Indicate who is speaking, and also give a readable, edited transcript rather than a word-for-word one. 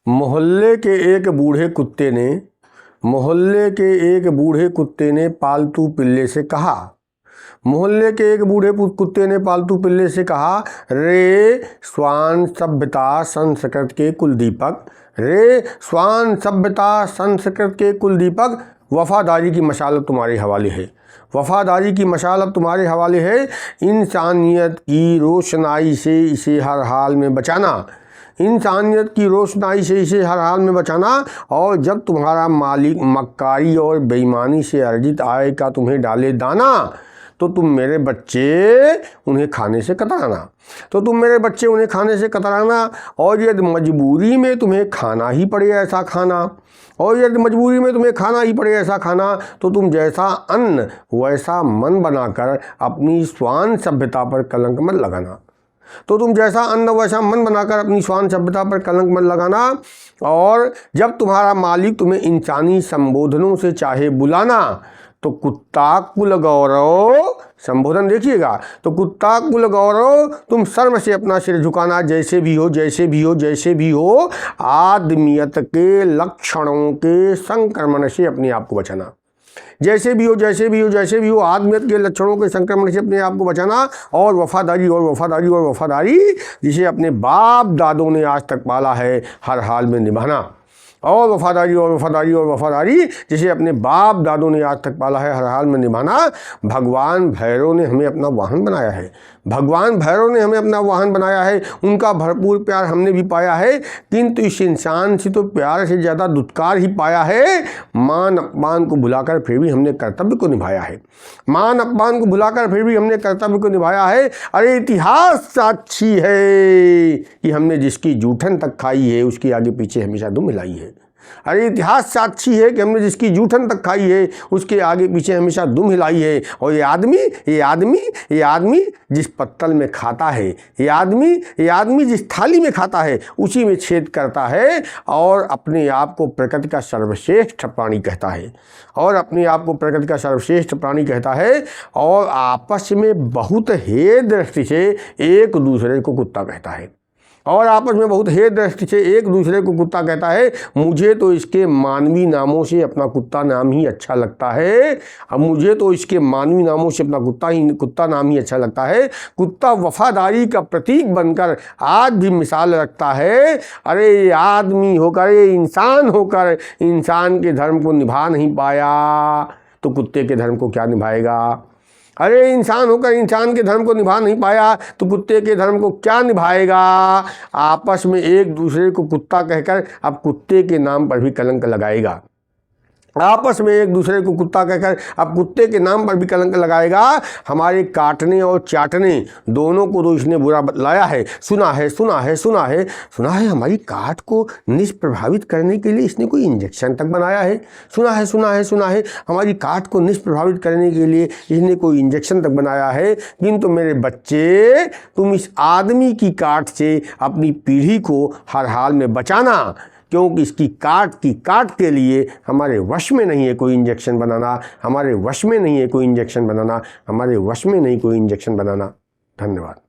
Speaker 1: मोहल्ले के एक बूढ़े कुत्ते ने पालतू पिल्ले से कहा। मोहल्ले के एक बूढ़े कुत्ते ने पालतू पिल्ले से कहा, रे श्वान सभ्यता संस्कृत के कुलदीपक, रे श्वान सभ्यता संस्कृत के कुलदीपक, वफादारी की मशाल अब तुम्हारे हवाले है। वफादारी की मशाल अब तुम्हारे हवाले है। इंसानियत की रोशनाई से इसे हर हाल में बचाना, इंसानियत की रोशनाई से इसे हर हाल में बचाना। और जब तुम्हारा मालिक मक्कारी और बेईमानी से अर्जित आय का तुम्हें डाले दाना, तो तुम मेरे बच्चे उन्हें खाने से कतराना, और यदि मजबूरी में तुम्हें खाना ही पड़े ऐसा खाना, तो तुम जैसा अन्न वैसा मन बनाकर अपनी श्वान सभ्यता पर कलंक मत लगाना। और जब तुम्हारा मालिक तुम्हें इंसानी संबोधनों से चाहे बुलाना, तो कुत्ता कुल गौरव संबोधन देखिएगा, तो कुत्ता कुल गौरव तुम शर्म से अपना सिर झुकाना, जैसे भी हो आदमियत के लक्षणों के संक्रमण से अपने आप को बचाना, जैसे भी हो आदमियत के लक्षणों के संक्रमण से अपने आप को बचाना। और वफादारी जिसे अपने बाप दादों ने आज तक पाला है हर हाल में निभाना, और वफादारी जिसे अपने बाप दादों ने आज तक पाला है हर हाल में निभाना। भगवान भैरव ने हमें अपना वाहन बनाया है, उनका भरपूर प्यार हमने भी पाया है, किंतु इस इंसान से तो प्यार से ज़्यादा दुत्कार ही पाया है। मान अपमान को भुलाकर फिर भी हमने कर्तव्य को निभाया है। अरे इतिहास साक्षी है कि हमने जिसकी जूठन तक खाई है उसके आगे पीछे हमेशा दुम हिलाई है। और ये आदमी जिस पत्तल में खाता है, ये आदमी जिस थाली में खाता है, उसी में छेद करता है और अपने आप को प्रकृति का सर्वश्रेष्ठ प्राणी कहता है, और आपस में बहुत हे दृष्टि से एक दूसरे को कुत्ता कहता है। मुझे तो इसके मानवी नामों से अपना कुत्ता नाम ही अच्छा लगता है। कुत्ता वफादारी का प्रतीक बनकर आज भी मिसाल रखता है। अरे आदमी होकर, इंसान होकर इंसान के धर्म को निभा नहीं पाया, तो कुत्ते के धर्म को क्या निभाएगा। अरे इंसान होकर इंसान के धर्म को निभा नहीं पाया, तो कुत्ते के धर्म को क्या निभाएगा। आपस में एक दूसरे को कुत्ता कहकर अब कुत्ते के नाम पर भी कलंक लगाएगा। हमारे काटने और चाटने दोनों को तो इसने बुरा बतलाया है। सुना है हमारी काट को निष्प्रभावित करने के लिए इसने कोई इंजेक्शन तक बनाया है। हमारी काट को निष्प्रभावित करने के लिए इसने कोई इंजेक्शन तक बनाया है। किंतु मेरे बच्चे, तुम इस आदमी की काट से अपनी पीढ़ी को हर हाल में बचाना, क्योंकि इसकी काट के लिए हमारे वश में नहीं है कोई इंजेक्शन बनाना। धन्यवाद।